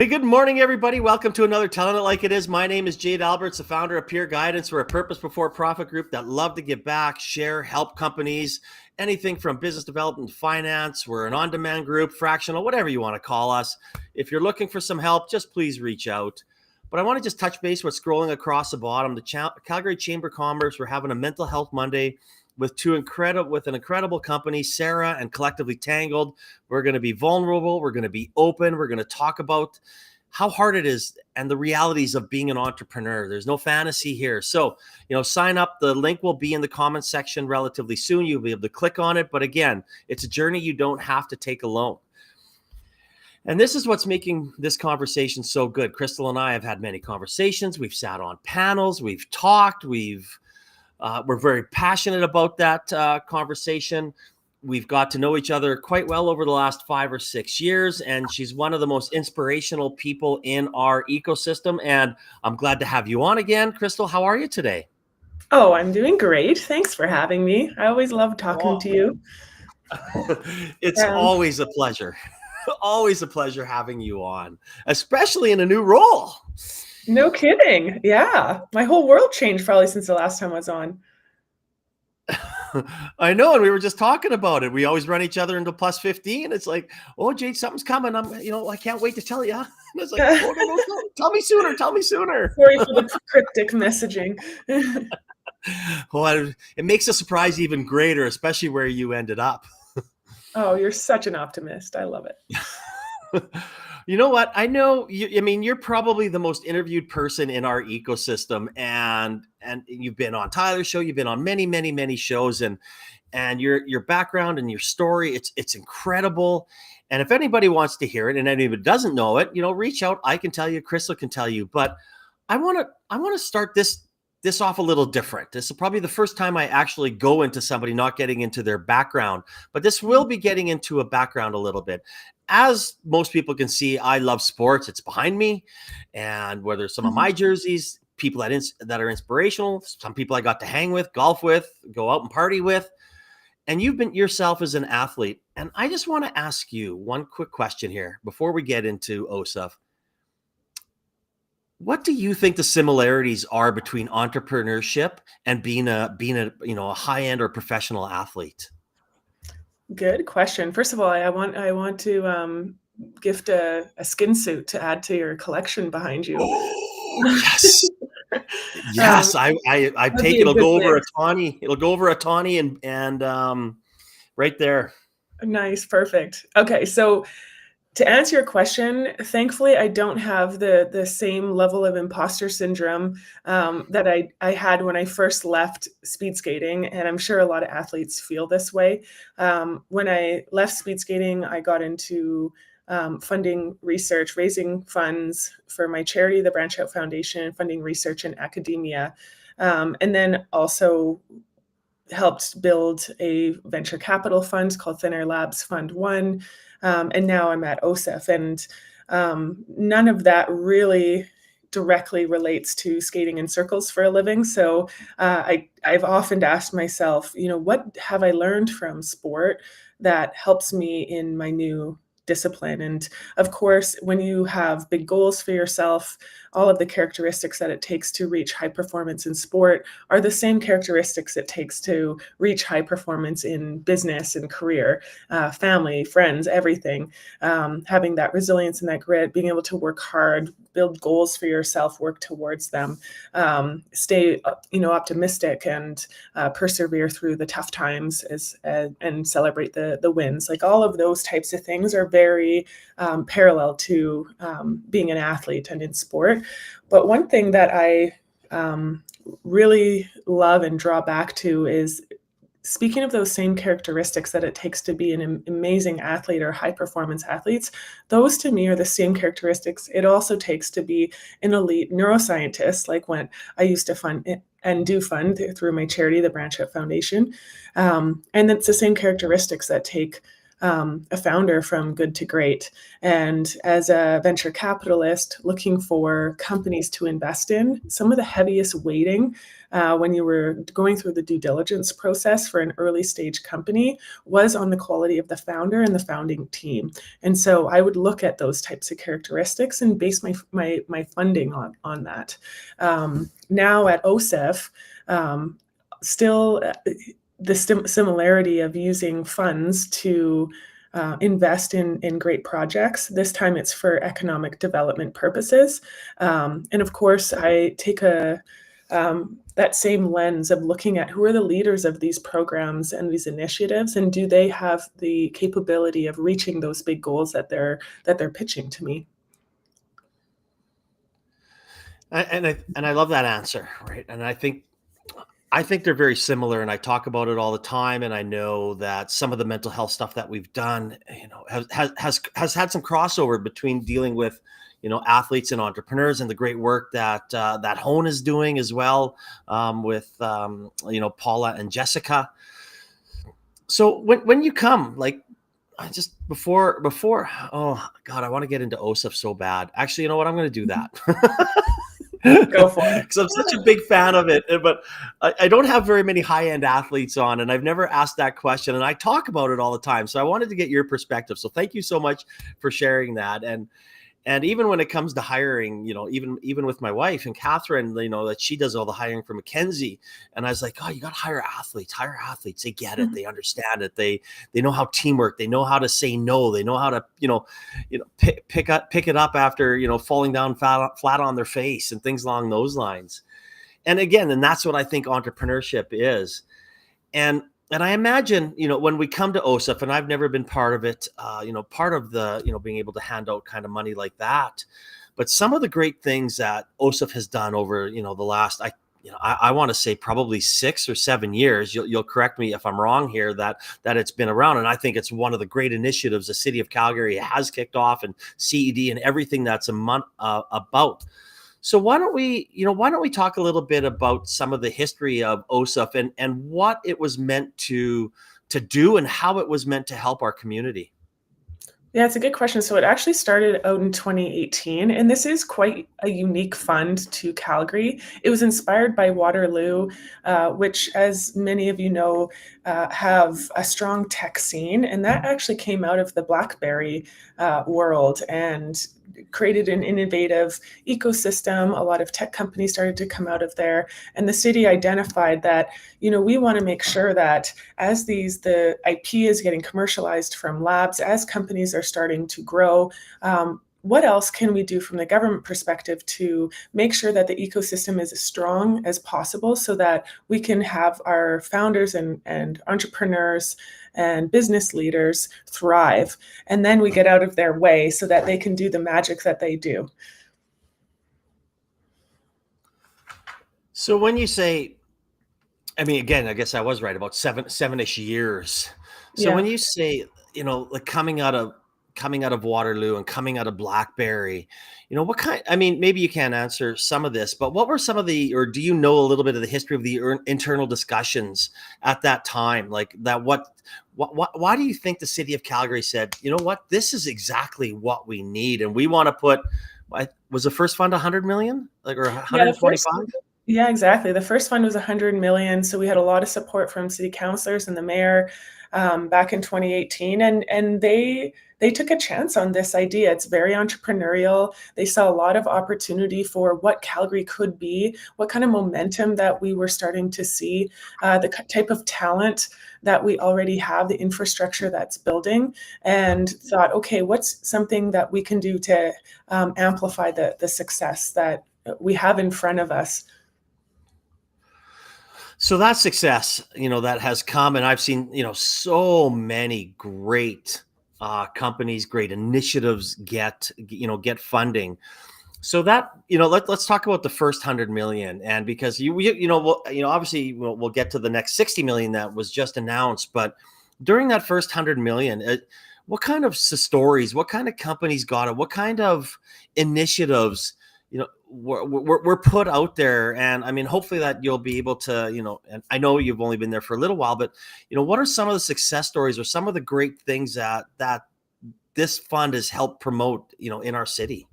Hey, good morning, everybody. Welcome to another Telling It Like It Is. My name is Jade Alberts, the founder of Peer Guidance. We're a purpose before profit group that love to give back, share, help companies, anything from business development to finance. We're an on-demand group, fractional, whatever you want to call us. If you're looking for some help, just please reach out. But I want to just touch base with scrolling across the bottom. The Calgary Chamber of Commerce, we're having a Mental Health Monday with an incredible company, Sarah and Collectively Tangled. We're going to be vulnerable. We're going to be open. We're going to talk about how hard it is and the realities of being an entrepreneur. There's no fantasy here. So, sign up. The link will be in the comments section relatively soon. You'll be able to click on it. But again, it's a journey you don't have to take alone. And this is what's making this conversation so good. Crystal and I have had many conversations. We've sat on panels. We've talked. We're very passionate about that conversation. We've got to know each other quite well over the last 5 or 6 years, and she's one of the most inspirational people in our ecosystem. And I'm glad to have you on again. Crystal, how are you today? Oh, I'm doing great. Thanks for having me. I always love talking to you. It's always a pleasure. Always a pleasure having you on, especially in a new role. No kidding. Yeah. My whole world changed probably since the last time I was on. I know, and we were just talking about it. We always run each other into plus 15. It's like, oh, Jade, something's coming. I can't wait to tell you. And it's like, oh, no, tell me sooner. Sorry for the cryptic messaging. Well, it makes the surprise even greater, especially where you ended up. Oh, you're such an optimist. I love it. You know what? I know you're probably the most interviewed person in our ecosystem, and you've been on Tyler's show, you've been on many, many, many shows, and your background and your story, it's incredible. And if anybody wants to hear it and anybody doesn't know it, reach out. I can tell you, Crystal can tell you, but I want to start this off a little different. This is probably the first time I actually go into somebody, not getting into their background, but this will be getting into a background a little bit. As most people can see, I love sports. It's behind me. And whether some of my jerseys, people that are inspirational, some people I got to hang with, golf with, go out and party with. And you've been yourself as an athlete. And I just want to ask you one quick question here before we get into OCIF. What do you think the similarities are between entrepreneurship and being a high-end or professional athlete? Good question. First of all, I want to gift a skin suit to add to your collection behind you. Oh, yes. Yes, I take it'll go over a tawny. It'll go over a tawny and right there. Nice, perfect. Okay, so to answer your question, thankfully, I don't have the same level of imposter syndrome that I had when I first left speed skating, and I'm sure a lot of athletes feel this way. When I left speed skating, I got into funding research, raising funds for my charity, the Branch Out Foundation, funding research in academia, and then also helped build a venture capital fund called Thin Air Labs Fund 1. And now I'm at OCIF, and none of that really directly relates to skating in circles for a living. So I've often asked myself, what have I learned from sport that helps me in my new discipline? And of course, when you have big goals for yourself, all of the characteristics that it takes to reach high performance in sport are the same characteristics it takes to reach high performance in business and career, family, friends, everything. Having that resilience and that grit, being able to work hard, build goals for yourself, work towards them, stay, optimistic and persevere through the tough times and celebrate the wins. Like all of those types of things are very parallel to being an athlete and in sport. But one thing that I really love and draw back to is, speaking of those same characteristics that it takes to be an amazing athlete or high performance athletes, those to me are the same characteristics it also takes to be an elite neuroscientist, like when I used to fund and do fund through my charity, the Branch Out Foundation. And it's the same characteristics that take a founder from good to great. And as a venture capitalist looking for companies to invest in, some of the heaviest weighting when you were going through the due diligence process for an early stage company was on the quality of the founder and the founding team. And so I would look at those types of characteristics and base my funding on that. Now at OCIF, still the similarity of using funds to invest in great projects. This time it's for economic development purposes. And of course, I take that same lens of looking at who are the leaders of these programs and these initiatives, and do they have the capability of reaching those big goals that they're pitching to me. And I love that answer, right? And I think they're very similar, and I talk about it all the time. And I know that some of the mental health stuff that we've done, has had some crossover between dealing with, athletes and entrepreneurs, and the great work that that Hone is doing as well, with Paula and Jessica. So when you come, like, just before, oh God, I want to get into OCIF so bad. Actually, you know what? I'm going to do that. Go for it. Because I'm such a big fan of it. But I don't have very many high-end athletes on, and I've never asked that question. And I talk about it all the time. So I wanted to get your perspective. So thank you so much for sharing that. And even when it comes to hiring, even with my wife and Catherine, that she does all the hiring for McKinsey. And I was like, oh, you got to hire athletes. They get it. They understand it. They know how teamwork, they know how to say no. They know how to, pick it up after, falling down flat on their face and things along those lines. And again, and that's what I think entrepreneurship is. And I imagine, when we come to OCIF, and I've never been part of it, part of the, being able to hand out kind of money like that. But some of the great things that OCIF has done over, the last, I want to say probably 6 or 7 years. You'll correct me if I'm wrong here, that it's been around. And I think it's one of the great initiatives the city of Calgary has kicked off, and CED and everything that's about. So why don't we talk a little bit about some of the history of OCIF and what it was meant to do, and how it was meant to help our community? Yeah, it's a good question. So it actually started out in 2018, and this is quite a unique fund to Calgary. It was inspired by Waterloo, which, as many of you know, have a strong tech scene, and that actually came out of the BlackBerry world and created an innovative ecosystem. A lot of tech companies started to come out of there, and the city identified that, we want to make sure that as the IP is getting commercialized from labs, as companies are starting to grow, what else can we do from the government perspective to make sure that the ecosystem is as strong as possible, so that we can have our founders and entrepreneurs and business leaders thrive, and then we get out of their way so that they can do the magic that they do. So when you say, again, I guess I was right, about seven-ish years. So Yeah. when you say, like coming out of Waterloo and coming out of BlackBerry, what kind, maybe you can't answer some of this, but what were some of or do you know a little bit of the history of the internal discussions at that time? Like that, why do you think the city of Calgary said, this is exactly what we need, and we want to put, was the first fund 100 million, or 125? Yeah, exactly. The first fund was 100 million. So we had a lot of support from city councilors and the mayor back in 2018. And they took a chance on this idea. It's very entrepreneurial. They saw a lot of opportunity for what Calgary could be, what kind of momentum that we were starting to see, the type of talent that we already have, the infrastructure that's building, and thought, okay, what's something that we can do to amplify the success that we have in front of us. So that success, that has come, and I've seen, so many great companies, great initiatives get funding. So that, let's talk about the first 100 million, and because obviously we'll get to the next 60 million that was just announced, but during that first 100 million, what kind of stories, what kind of companies got it, what kind of initiatives, we're put out there, and I mean, hopefully that you'll be able to, and I know you've only been there for a little while, but what are some of the success stories or some of the great things that this fund has helped promote, in our city?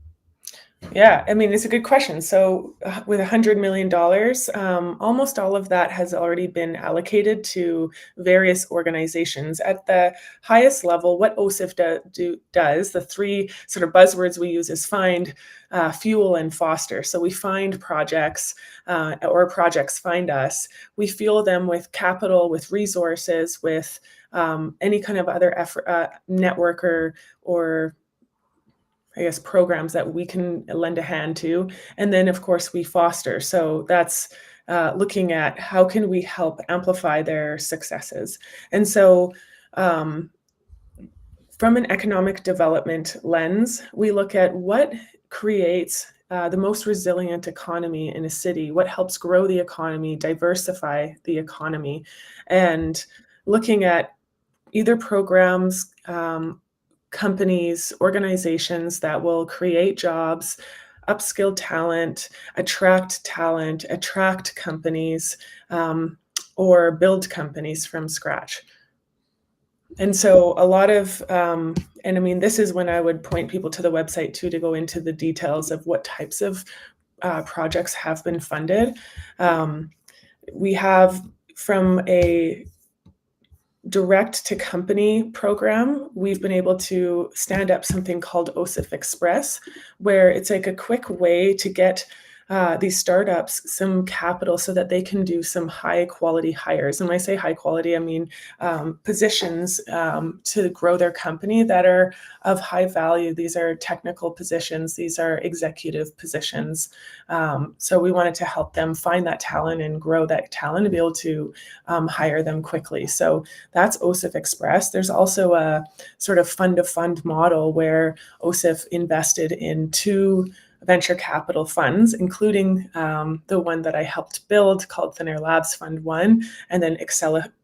Yeah, I mean, it's a good question. So, with $100 million, almost all of that has already been allocated to various organizations. At the highest level, what OCIF does, the three sort of buzzwords we use is find, fuel, and foster. So we find projects, or projects find us. We fuel them with capital, with resources, with any kind of other effort, network or I guess, programs that we can lend a hand to. And then, of course, we foster. So that's looking at how can we help amplify their successes. And so from an economic development lens, we look at what creates the most resilient economy in a city, what helps grow the economy, diversify the economy, and looking at either programs, companies, organizations that will create jobs, upskill talent, attract companies, or build companies from scratch. And so a lot of, and I mean, this is when I would point people to the website too, to go into the details of what types of projects have been funded. We have, from a direct to company program, we've been able to stand up something called OCIF Express, where it's like a quick way to get these startups some capital so that they can do some high quality hires. And when I say high quality, I mean positions to grow their company that are of high value. These are technical positions. These are executive positions. So we wanted to help them find that talent and grow that talent and be able to hire them quickly. So that's OCIF Express. There's also a sort of fund-to-fund model where OCIF invested in 2 venture capital funds, including the one that I helped build called Thin Air Labs Fund 1, and then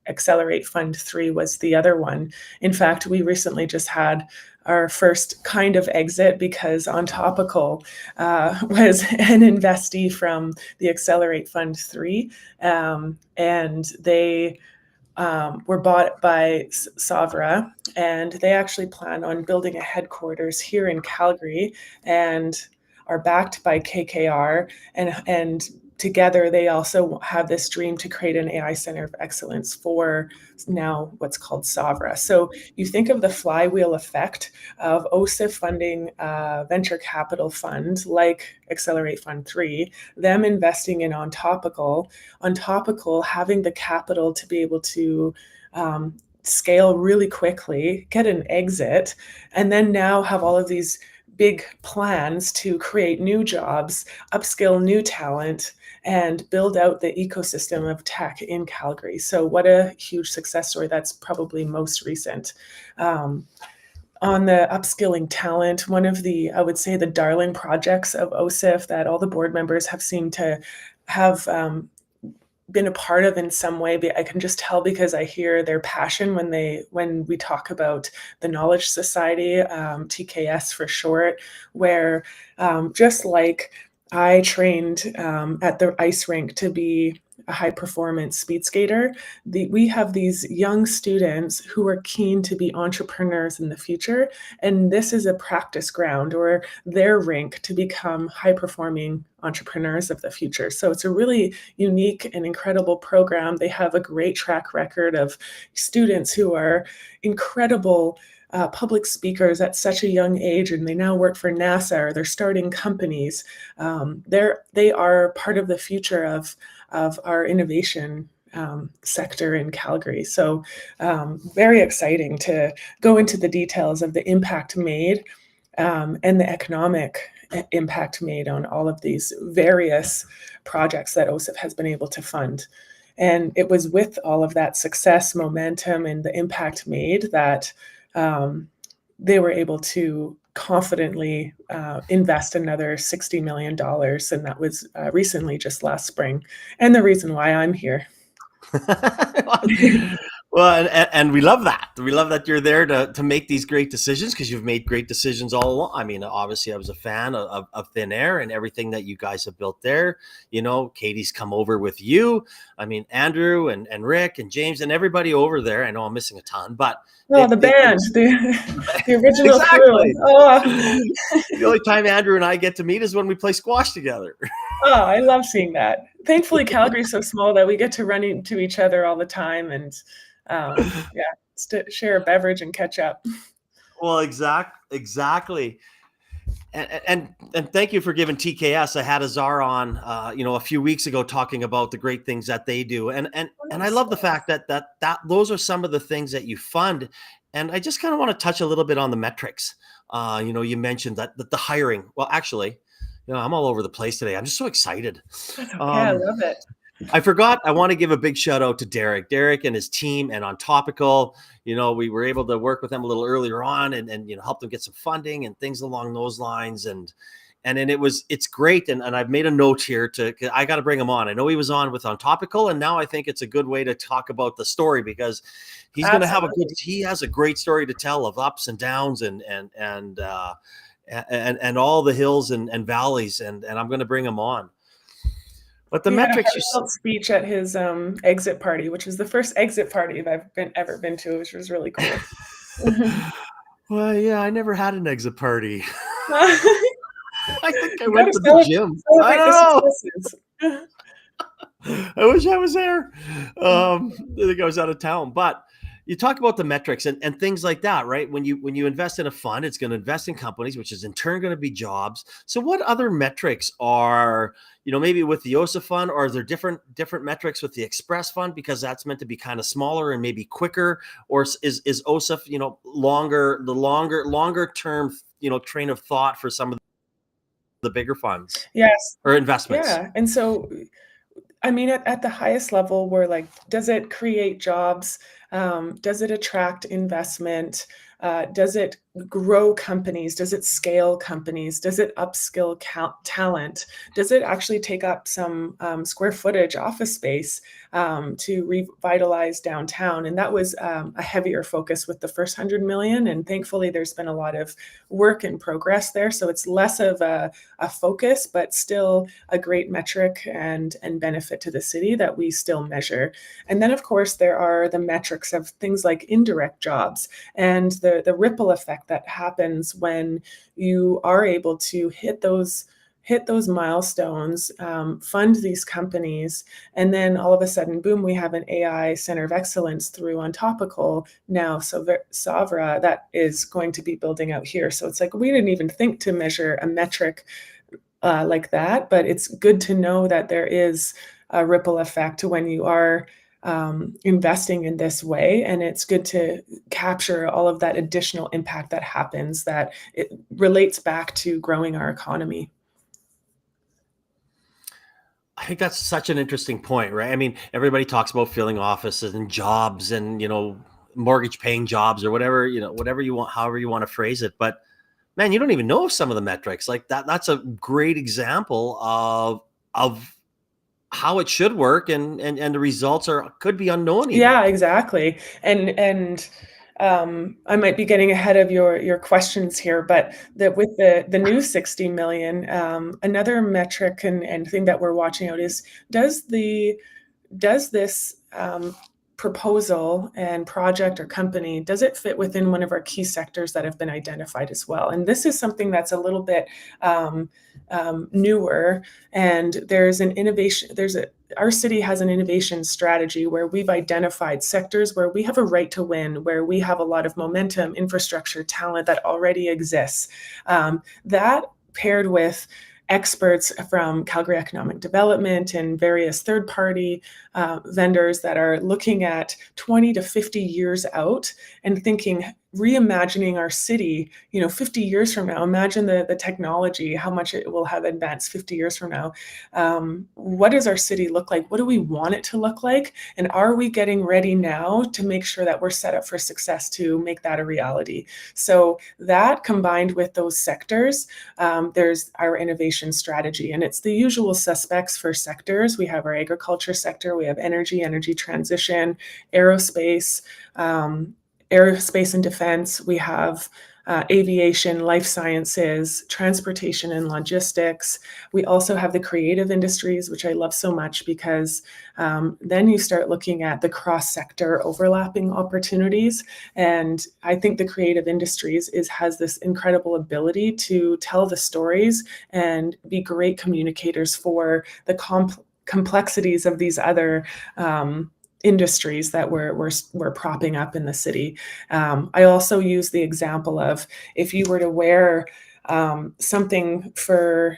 Accelerate Fund 3 was the other one. In fact, we recently just had our first kind of exit because On Topical was an investee from the Accelerate Fund 3, and they were bought by Savra, and they actually plan on building a headquarters here in Calgary and are backed by KKR, and together they also have this dream to create an AI center of excellence for now what's called Savra. So you think of the flywheel effect of OCIF funding a venture capital fund like Accelerate Fund 3, them investing in On Topical having the capital to be able to scale really quickly, get an exit, and then now have all of these big plans to create new jobs, upskill new talent, and build out the ecosystem of tech in Calgary. So what a huge success story. That's probably most recent. On the upskilling talent, one of the, I would say, the darling projects of OCIF that all the board members have seemed to have been a part of in some way. I can just tell because I hear their passion when we talk about the Knowledge Society, TKS for short, where just like I trained at the ice rink to be a high performance speed skater, we have these young students who are keen to be entrepreneurs in the future. And this is a practice ground or their rink to become high performing entrepreneurs of the future. So it's a really unique and incredible program. They have a great track record of students who are incredible public speakers at such a young age, and they now work for NASA or they're starting companies. They are part of the future of our innovation sector in Calgary. So very exciting to go into the details of the impact made and the economic impact made on all of these various projects that OCIF has been able to fund. And it was with all of that success, momentum, and the impact made that they were able to confidently invest another $60 million. And that was recently, just last spring. And the reason why I'm here. Well, and we love that. We love that you're there to make these great decisions because you've made great decisions all along. I mean, obviously, I was a fan of Thin Air and everything that you guys have built there. You know, Katie's come over with you. I mean, Andrew and Rick and James and everybody over there. I know I'm missing a ton, but Oh, the they've been band, the original crew. exactly. Oh. The only time Andrew and I get to meet is when we play squash together. Oh, I love seeing that. Thankfully, Calgary's so small that we get to run into each other all the time and, yeah, share a beverage and catch up. Well, exactly. And thank you for giving TKS. I had Azar on, a few weeks ago talking about the great things that they do, and I love the fact that those are some of the things that you fund. And I just kind of want to touch a little bit on the metrics. You mentioned that the hiring. Well, actually, I'm all over the place today. I'm just so excited. That's okay. I love it. I forgot. I want to give a big shout out to Derek and his team and on Topical. We were able to work with them a little earlier on and help them get some funding and things along those lines. And then it's great. And I've made a note here I got to bring him on. I know he was on Topical, and now I think it's a good way to talk about the story because he's going to have he has a great story to tell of ups and downs and all the hills and valleys. And I'm going to bring him on. But the metrics speech at his exit party, which is the first exit party I've ever been to, which was really cool. Well, yeah, I never had an exit party. I think I went to the gym. I know. I wish I was there. I think I was out of town, but you talk about the metrics and things like that, right? When you invest in a fund, it's going to invest in companies, which is in turn going to be jobs. So what other metrics are, maybe with the OCIF fund, or are there different metrics with the Express fund because that's meant to be kind of smaller and maybe quicker? Or is OCIF, longer term, train of thought for some of the bigger funds? Yes. Or investments? Yeah. And so, I mean, at the highest level, we're like, does it create jobs? Does it attract investment? Does it grow companies? Does it scale companies? Does it upskill talent? Does it actually take up some square footage office space to revitalize downtown? And that was a heavier focus with the first 100 million. And thankfully, there's been a lot of work in progress there. So it's less of a focus, but still a great metric and benefit to the city that we still measure. And then, of course, there are the metrics of things like indirect jobs and the ripple effect that happens when you are able to hit those milestones, fund these companies, and then all of a sudden, boom, we have an AI center of excellence through on Topical now. So Savra, that is going to be building out here. So it's like we didn't even think to measure a metric like that, but it's good to know that there is a ripple effect when you are investing in this way. And it's good to capture all of that additional impact that happens, that it relates back to growing our economy. I think that's such an interesting point, right? I mean, everybody talks about filling offices and jobs and, mortgage paying jobs or whatever, whatever you want, however you want to phrase it. But man, you don't even know some of the metrics like that. That's a great example of how it should work and the results could be unknown even. Yeah, exactly. And I might be getting ahead of your questions here, but with the new 60 million, another metric and thing that we're watching out is does this proposal and project or company, does it fit within one of our key sectors that have been identified as well? And this is something that's a little bit newer, and there's an innovation, our city has an innovation strategy where we've identified sectors where we have a right to win, where we have a lot of momentum, infrastructure, talent that already exists. That paired with experts from Calgary Economic Development and various third-party vendors that are looking at 20 to 50 years out and thinking, reimagining our city, 50 years from now. Imagine the technology, how much it will have advanced 50 years from now. What does our city look like? What do we want it to look like? And are we getting ready now to make sure that we're set up for success to make that a reality? So that combined with those sectors, there's our innovation strategy. And it's the usual suspects for sectors. We have our agriculture sector, we have energy transition, aerospace, and defense, we have aviation, life sciences, transportation and logistics. We also have the creative industries, which I love so much because then you start looking at the cross-sector overlapping opportunities. And I think the creative industries has this incredible ability to tell the stories and be great communicators for the complexities of these other industries that we're propping up in the city. I also use the example of if you were to wear something for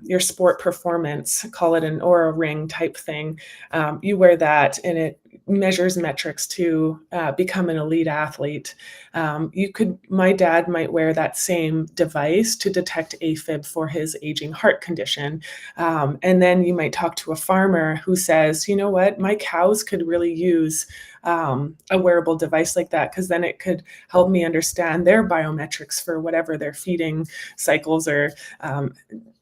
your sport performance, call it an Oura ring type thing, you wear that and it measures metrics to become an elite athlete. My dad might wear that same device to detect AFib for his aging heart condition. And then you might talk to a farmer who says, you know what, my cows could really use a wearable device like that, because then it could help me understand their biometrics for whatever their feeding cycles or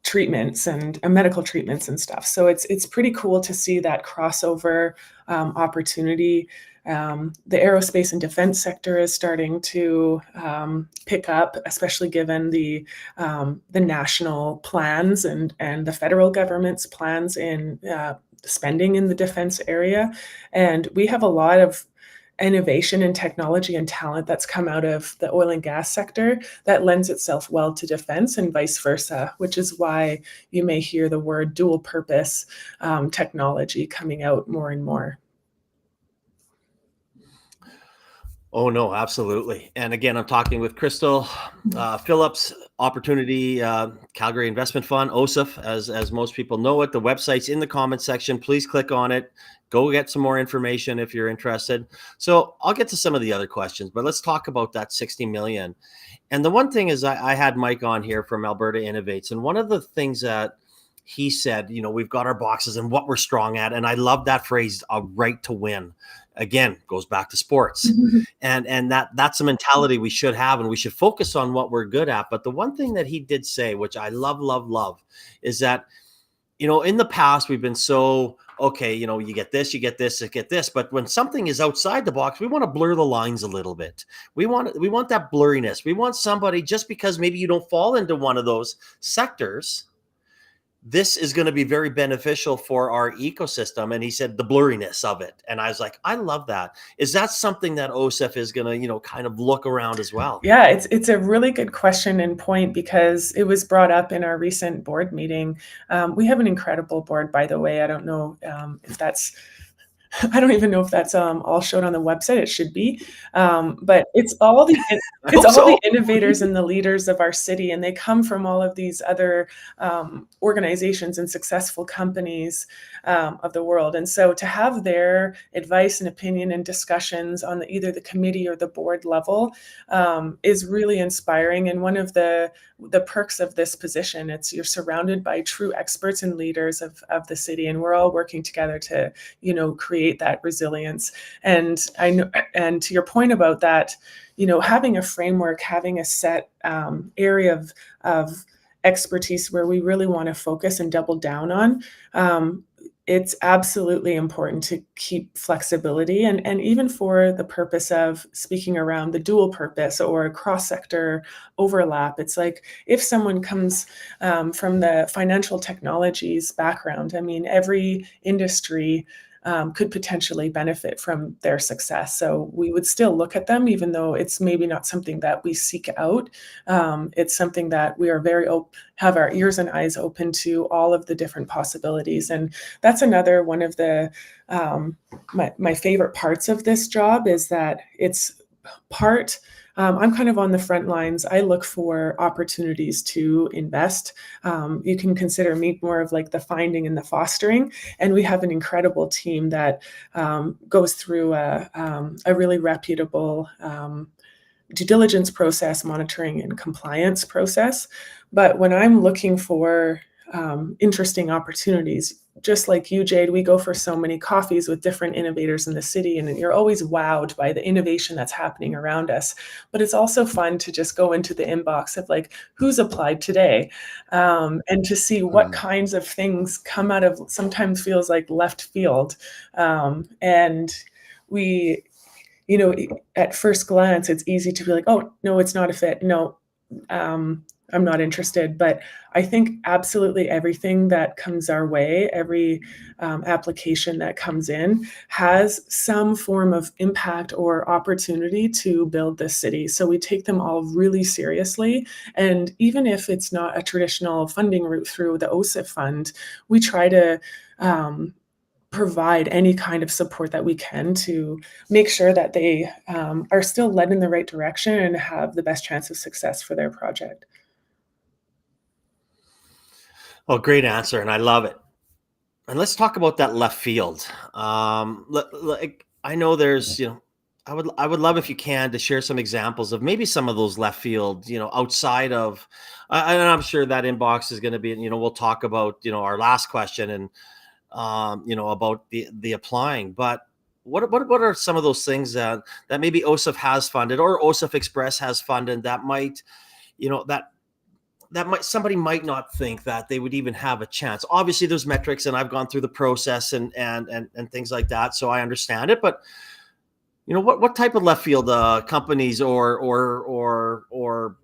treatments and medical treatments and stuff. So it's pretty cool to see that crossover opportunity. The aerospace and defense sector is starting to pick up, especially given the national plans and the federal government's plans in spending in the defense area. And we have a lot of innovation and technology and talent that's come out of the oil and gas sector that lends itself well to defense and vice versa, which is why you may hear the word dual purpose technology coming out more and more. Oh, no, absolutely. And again, I'm talking with Crystal Phillips, Opportunity Calgary Investment Fund, OCIF, as most people know it. The website's in the comment section. Please click on it. Go get some more information if you're interested. So I'll get to some of the other questions, but let's talk about that 60 million. And the one thing is I had Mike on here from Alberta Innovates. And one of the things that he said, we've got our boxes and what we're strong at. And I love that phrase, a right to win. Again, goes back to sports. And that's a mentality we should have, and we should focus on what we're good at. But the one thing that he did say, which I love, is that, in the past, we've been so, okay, you get this, you get this, you get this. But when something is outside the box, we want to blur the lines a little bit. We want that blurriness. We want somebody, just because maybe you don't fall into one of those sectors, this is going to be very beneficial for our ecosystem. And he said the blurriness of it. And I was like, I love that. Is that something that OCIF is going to, kind of look around as well? Yeah, it's a really good question and point, because it was brought up in our recent board meeting. We have an incredible board, by the way. I don't know if that's I don't even know if that's all shown on the website. It should be, but it's all the innovators and the leaders of our city, and they come from all of these other organizations and successful companies of the world. And so to have their advice and opinion and discussions on either the committee or the board level is really inspiring. And one of the perks of this position, you're surrounded by true experts and leaders of the city, and we're all working together to create that resilience. And I know, and to your point about that, having a framework, having a set area of expertise where we really want to focus and double down on, it's absolutely important to keep flexibility, and even for the purpose of speaking around the dual purpose or cross-sector overlap. It's like if someone comes from the financial technologies background, I mean, every industry could potentially benefit from their success. So we would still look at them, even though it's maybe not something that we seek out. It's something that we are have our ears and eyes open to all of the different possibilities. And that's another one of the my favorite parts of this job, is that it's part. I'm kind of on the front lines. I look for opportunities to invest. You can consider me more of like the finding and the fostering. And we have an incredible team that goes through a really reputable due diligence process, monitoring, and compliance process. But when I'm looking for interesting opportunities, just like you, Jade, we go for so many coffees with different innovators in the city, and you're always wowed by the innovation that's happening around us. But it's also fun to just go into the inbox of like, who's applied today, and to see what Mhm. kinds of things come out of sometimes feels like left field. And we, at first glance, it's easy to be like, oh, no, it's not a fit. No, um, I'm not interested. But I think absolutely everything that comes our way, every application that comes in has some form of impact or opportunity to build this city. So we take them all really seriously. And even if it's not a traditional funding route through the OCIF fund, we try to provide any kind of support that we can to make sure that they are still led in the right direction and have the best chance of success for their project. Oh, great answer, and I love it. And let's talk about that left field. Like I know there's, I would love if you can to share some examples of maybe some of those left field, outside of, and I'm sure that inbox is going to be, we'll talk about, our last question and, about the applying. But what are some of those things that maybe OSIF has funded or OSIF Express has funded that might, that somebody might not think that they would even have a chance. Obviously, there's metrics, and I've gone through the process and things like that, so I understand it. But what type of left field companies or oh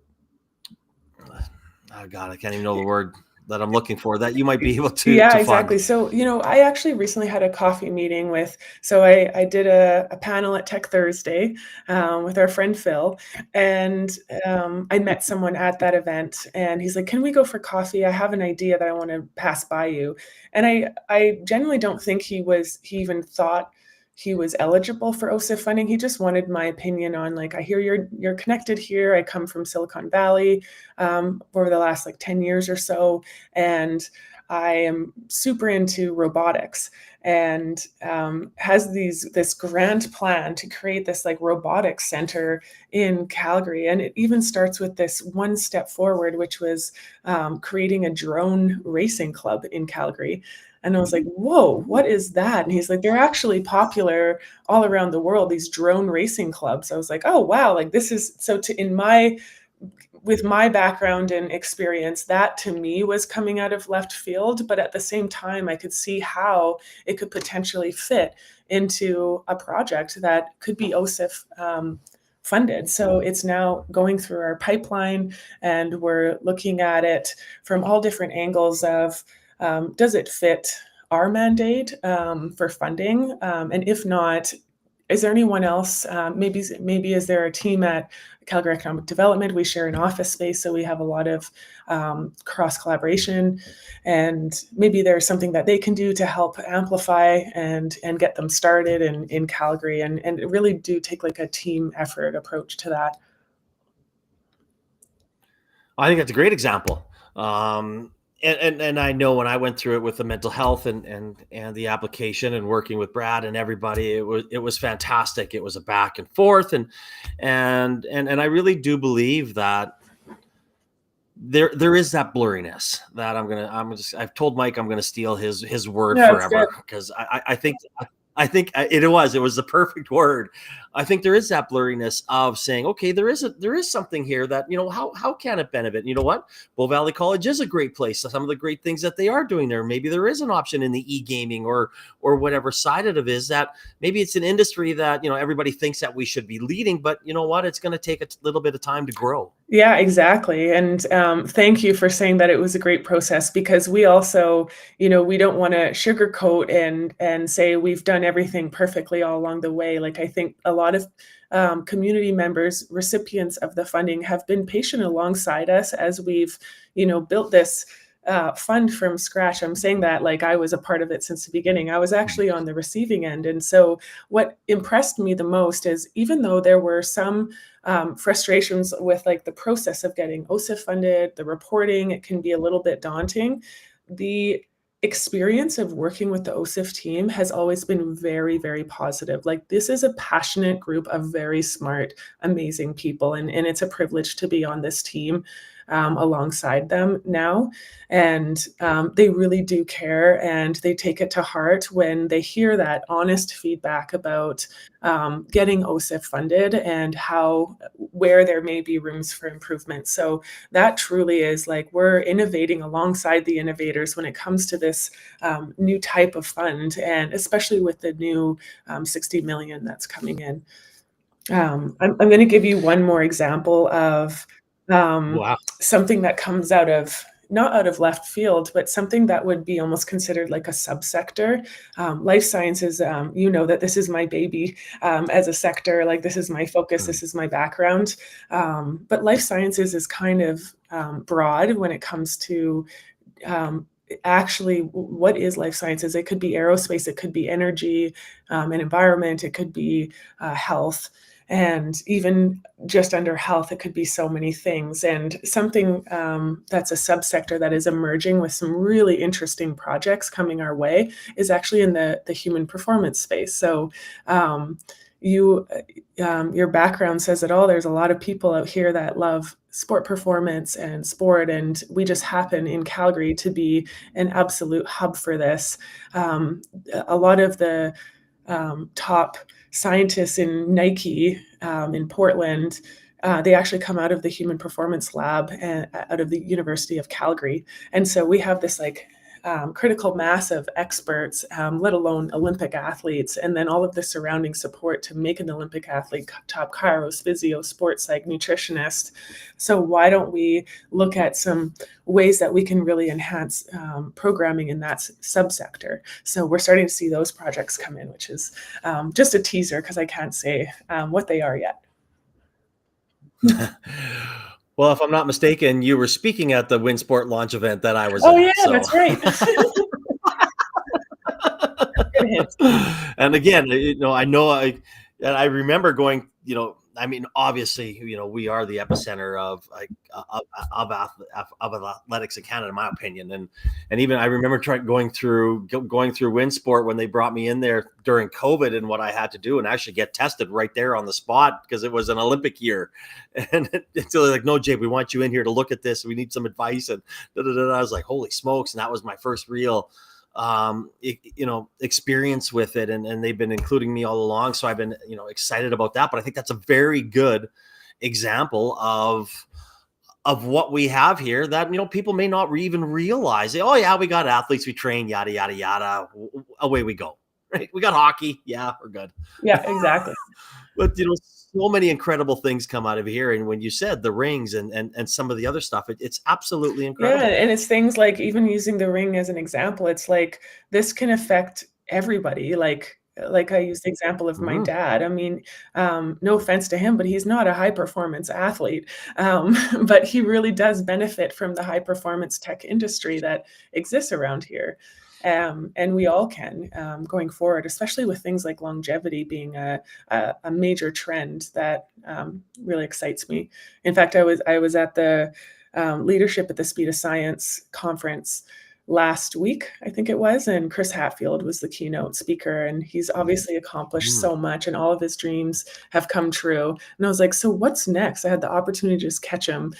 god, I can't even know the word that I'm looking for that you might be able to Yeah, fund. exactly. So, I actually recently had a coffee meeting I did a panel at Tech Thursday with our friend Phil, and I met someone at that event, and he's like, "Can we go for coffee? I have an idea that I want to pass by you." And I genuinely don't think he even thought he was eligible for OCIF funding. He just wanted my opinion on like, I hear you're connected here. I come from Silicon Valley over the last like 10 years or so, and I am super into robotics and has this grand plan to create this like robotics center in Calgary. And it even starts with this one step forward, which was creating a drone racing club in Calgary. And I was like, whoa, what is that? And he's like, they're actually popular all around the world, these drone racing clubs. I was like, oh, wow, like this is so with my background and experience, that to me was coming out of left field. But at the same time, I could see how it could potentially fit into a project that could be OCIF funded. So it's now going through our pipeline, and we're looking at it from all different angles of does it fit our mandate for funding? And if not, is there anyone else? Maybe is there a team at Calgary Economic Development? We share an office space, so we have a lot of cross collaboration, and maybe there's something that they can do to help amplify and get them started in Calgary, and really do take like a team effort approach to that. I think that's a great example. And I know when I went through it with the mental health and the application and working with Brad and everybody, it was fantastic. It was a back and forth, and I really do believe that there is that blurriness that I've told Mike I'm gonna steal his word Yeah, it's good. forever because I think it was the perfect word. I think there is that blurriness of saying, okay, there is something here that how can it benefit? And you know what? Bow Valley College is a great place. Some of the great things that they are doing there. Maybe there is an option in the e-gaming or whatever side of it is that maybe it's an industry that everybody thinks that we should be leading, but you know what? It's going to take a little bit of time to grow. Yeah, exactly. And thank you for saying that it was a great process, because we also, we don't want to sugarcoat and say we've done everything perfectly all along the way. Like I think a lot of community members, recipients of the funding, have been patient alongside us as we've, built this fund from scratch. I'm saying that like I was a part of it since the beginning. I was actually on the receiving end. And so what impressed me the most is, even though there were some frustrations with like the process of getting OCIF funded, the reporting, it can be a little bit daunting. The experience of working with the OCIF team has always been very, very positive. Like, this is a passionate group of very smart, amazing people, and it's a privilege to be on this team alongside them now. And they really do care, and they take it to heart when they hear that honest feedback about getting OCIF funded and where there may be rooms for improvement. So that truly is like, we're innovating alongside the innovators when it comes to this new type of fund, and especially with the new 60 million that's coming in. I'm going to give you one more example of Wow. something that comes not out of left field, but something that would be almost considered like a subsector. Life sciences, that this is my baby as a sector. Like, this is my focus, this is my background. But life sciences is kind of broad when it comes to actually what is life sciences. It could be aerospace, it could be energy and environment, it could be health. And even just under health, it could be so many things. And something that's a subsector that is emerging with some really interesting projects coming our way is actually in the human performance space. So your background says it all. There's a lot of people out here that love sport performance and sport, and we just happen in Calgary to be an absolute hub for this. A lot of the top scientists in Nike in Portland, they actually come out of the Human Performance Lab and out of the University of Calgary. And so we have this critical mass of experts, let alone Olympic athletes, and then all of the surrounding support to make an Olympic athlete, top chiros, physio, sports psych, nutritionist. So why don't we look at some ways that we can really enhance programming in that subsector? So we're starting to see those projects come in, which is just a teaser because I can't say what they are yet. Well, if I'm not mistaken, you were speaking at the WinSport launch event that I was Oh at. yeah, that's right. Good hint. And again, I remember going, obviously, we are the epicenter of athletics in Canada, in my opinion. And even I remember going through WinSport when they brought me in there during COVID, and what I had to do and actually get tested right there on the spot because it was an Olympic year. And so they're like, no, Jay, we want you in here to look at this. We need some advice. And I was like, holy smokes. And that was my first real experience with it, and they've been including me all along, so I've been excited about that. But I think that's a very good example of what we have here that people may not even realize. Oh yeah, we got athletes, we train, yada yada yada, away we go. Right, we got hockey, yeah, we're good. Yeah, exactly. But so many incredible things come out of here. And when you said the rings and some of the other stuff, it's absolutely incredible. Yeah, and it's things like, even using the ring as an example, it's like this can affect everybody. Like I used the example of my dad. I mean, no offense to him, but he's not a high performance athlete. But he really does benefit from the high performance tech industry that exists around here. And we all can going forward, especially with things like longevity being a major trend that really excites me. In fact, I was at the Leadership at the Speed of Science conference last week, I think it was, and Chris Hatfield was the keynote speaker, and he's obviously accomplished so much, and all of his dreams have come true. And I was like, so what's next? I had the opportunity to just catch him,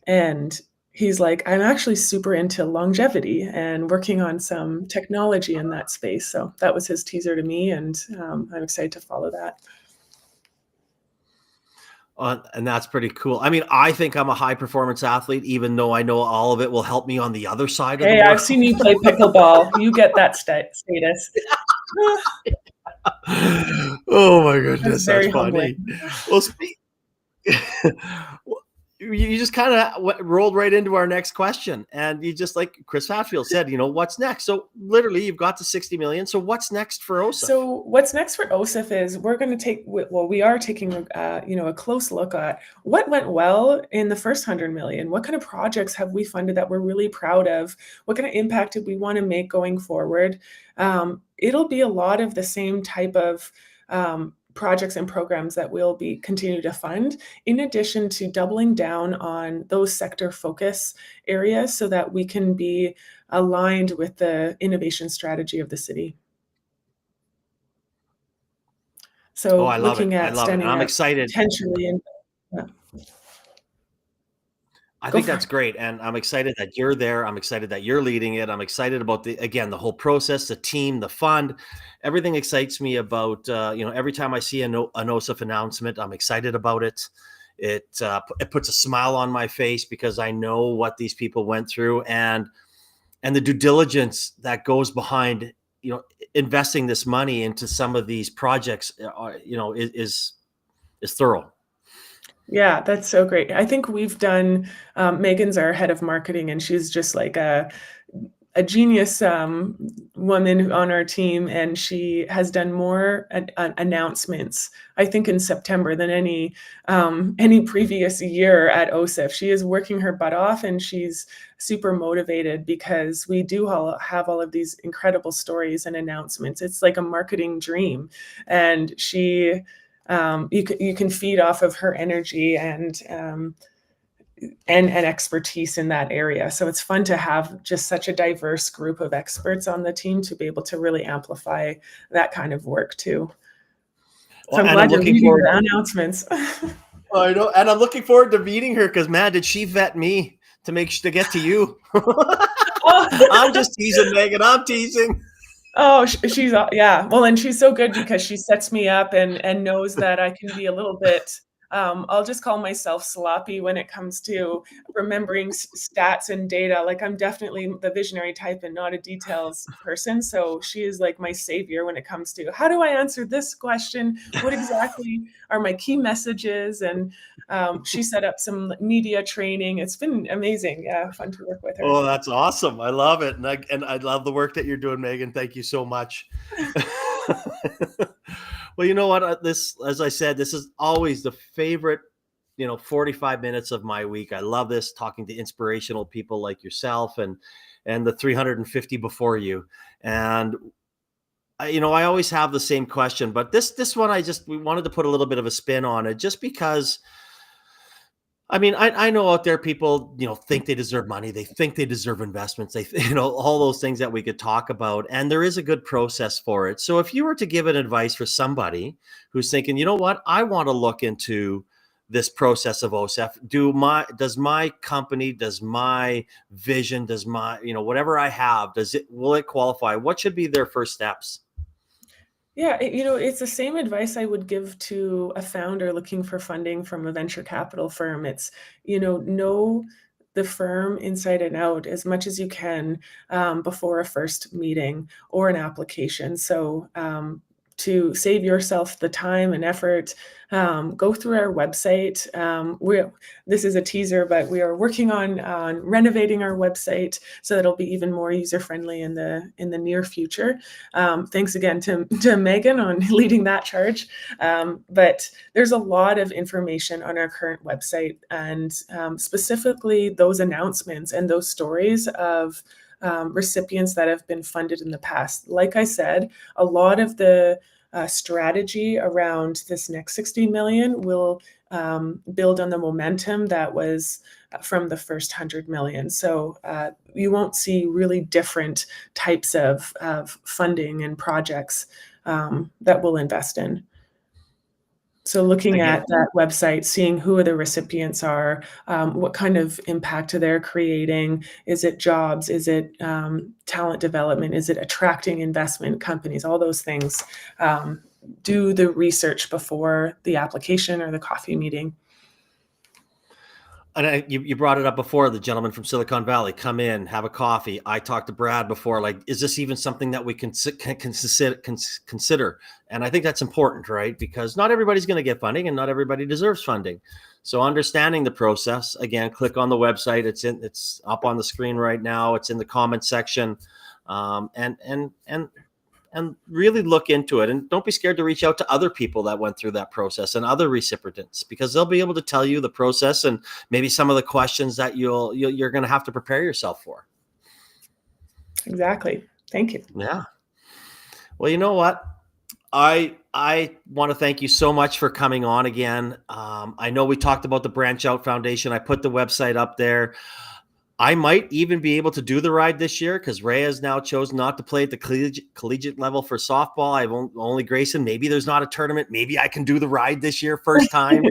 and he's like, I'm actually super into longevity and working on some technology in that space. So that was his teaser to me, and I'm excited to follow that. And that's pretty cool. I mean, I think I'm a high performance athlete, even though I know all of it will help me on the other side of the world. Hey, I've seen you play pickleball. You get that status. Oh my goodness, that's funny. Humbling. Well, you just kind of rolled right into our next question, and you just, like Chris Hatfield said, what's next? So literally you've got the 60 million. So what's next for OCIF? So what's next for OCIF is we are taking a close look at what went well in the first 100 million. What kind of projects have we funded that we're really proud of? What kind of impact did we want to make going forward? It'll be a lot of the same type of projects and programs that we'll be continue to fund, in addition to doubling down on those sector focus areas so that we can be aligned with the innovation strategy of the city. Oh, So I love it. looking I at love it. And standing I'm up excited. potentially in, yeah, I go think for that's it. great. And I'm excited that you're there. I'm excited that you're leading it. I'm excited about the whole process, the team, the fund. Everything excites me about, every time I see an OCIF announcement, I'm excited about it. It puts a smile on my face because I know what these people went through and the due diligence that goes behind, investing this money into some of these projects, is thorough. Yeah, that's so great. I think we've done, Megan's our head of marketing, and she's just like a genius woman on our team, and she has done more announcements, I think, in September than any previous year at OCIF. She is working her butt off, and she's super motivated because we do have all of these incredible stories and announcements. It's like a marketing dream, and you can feed off of her energy and expertise in that area. So it's fun to have just such a diverse group of experts on the team to be able to really amplify that kind of work too. So Well, I'm and I'm glad you're looking leading forward. the announcements. I know, and I'm looking forward to meeting her because, man, did she vet me to get to you? I'm just teasing, Megan. I'm teasing. Oh, she's yeah. Well, and she's so good because she sets me up and knows that I can be a little bit, I'll just call myself sloppy when it comes to remembering stats and data. Like, I'm definitely the visionary type and not a details person. So she is like my savior when it comes to how do I answer this question? What exactly are my key messages? And she set up some media training. It's been amazing. Yeah, fun to work with her. Oh, that's awesome. I love it. And I love the work that you're doing, Megan. Thank you so much. Well, you know what? As I said, this is always the favorite, 45 minutes of my week. I love this, talking to inspirational people like yourself and the 350 before you. And I always have the same question, but this one, we wanted to put a little bit of a spin on it just because I know out there people, think they deserve money. They think they deserve investments. All those things that we could talk about. And there is a good process for it. So if you were to give an advice for somebody who's thinking, you know what, I want to look into this process of OCIF. Does my company, does my vision, does my, whatever I have, will it qualify? What should be their first steps? Yeah, it's the same advice I would give to a founder looking for funding from a venture capital firm. It's, know the firm inside and out as much as you can before a first meeting or an application. So to save yourself the time and effort, go through our website. This is a teaser, but we are working on renovating our website so that it'll be even more user friendly in the near future. Thanks again to Megan on leading that charge. But there's a lot of information on our current website, and specifically those announcements and those stories of recipients that have been funded in the past. Like I said, a lot of the strategy around this next 60 million will build on the momentum that was from the first 100 million. So you won't see really different types of funding and projects that we'll invest in. So looking Again, at that website, seeing who the recipients are, what kind of impact they're creating. Is it jobs? Is it talent development? Is it attracting investment companies? All those things. Do the research before the application or the coffee meeting. and you brought it up before, the gentleman from Silicon Valley, come in, have a coffee. I talked to Brad before, like, is this even something that we can consider? And I think that's important, right? Because not everybody's going to get funding and not everybody deserves funding. So understanding the process, again, click on the website. It's up on the screen right now. It's in the comment section. And really look into it, and don't be scared to reach out to other people that went through that process and other recipients, because they'll be able to tell you the process and maybe some of the questions that you're going to have to prepare yourself for. Exactly. Thank you. Yeah. Well, you know what? I I want to thank you so much for coming on again. I know we talked about the Branch Out Foundation. I put the website up there. I might even be able to do the ride this year because Ray has now chosen not to play at the collegiate level for softball. I've only Grayson. Maybe there's not a tournament. Maybe I can do the ride this year, first time.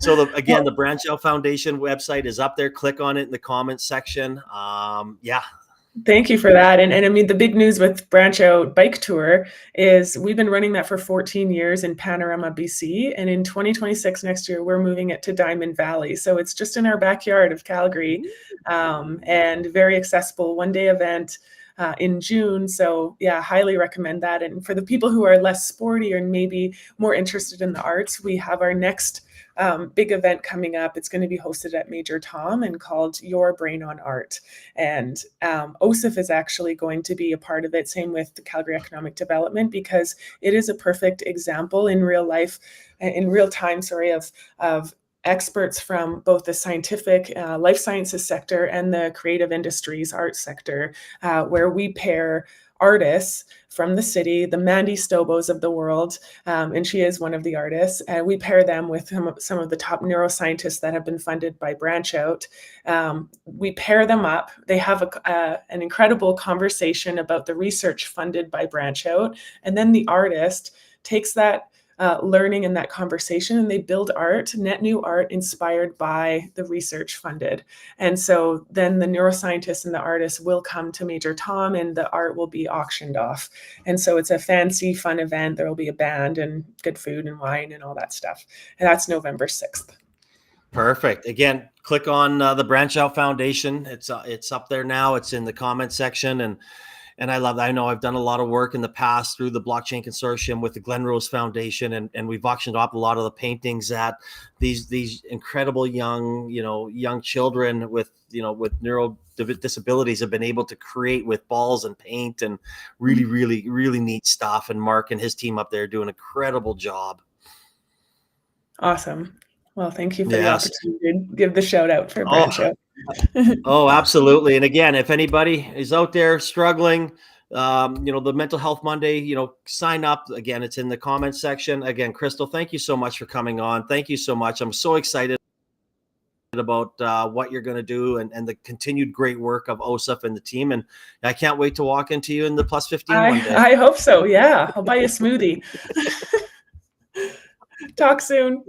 So the Branch Out Foundation website is up there. Click on it in the comments section. Yeah. Thank you for that. And I mean, the big news with Branch Out Bike Tour is we've been running that for 14 years in Panorama, BC. And in 2026, next year, we're moving it to Diamond Valley. So it's just in our backyard of Calgary, and very accessible one-day event in June. So yeah, highly recommend that. And for the people who are less sporty or maybe more interested in the arts, we have our next big event coming up. It's going to be hosted at Major Tom and called Your Brain on Art. And OCIF is actually going to be a part of it. Same with the Calgary Economic Development, because it is a perfect example in real life, in real time, of experts from both the scientific life sciences sector and the creative industries arts sector, where we pair artists from the city, the Mandy Stobos of the world, and she is one of the artists. And we pair them with some of the top neuroscientists that have been funded by Branch Out. We pair them up. They have an incredible conversation about the research funded by Branch Out. And then the artist takes that learning and that conversation, and they build art, net new art inspired by the research funded. And so then the neuroscientists and the artists will come to Major Tom and the art will be auctioned off. And so it's a fancy, fun event. There will be a band and good food and wine and all that stuff. And that's November 6th. Perfect. Again, click on the Branch Out Foundation. It's up there now. It's in the comment section. And I love that. I know I've done a lot of work in the past through the Blockchain Consortium with the Glen Rose Foundation, and we've auctioned off a lot of the paintings that these incredible young children with neuro disabilities have been able to create with balls and paint, and really, really, really neat stuff. And Mark and his team up there do an incredible job. Awesome. Well, thank you for the opportunity to give the shout out for Branch Out. Oh, absolutely. And again, if anybody is out there struggling, the Mental Health Monday, sign up. Again, it's in the comments section. Again, Crystal, thank you so much for coming on. Thank you so much. I'm so excited about what you're going to do and the continued great work of OCIF and the team. And I can't wait to walk into you in the Plus 15 one day. I hope so. Yeah. I'll buy you a smoothie. Talk soon.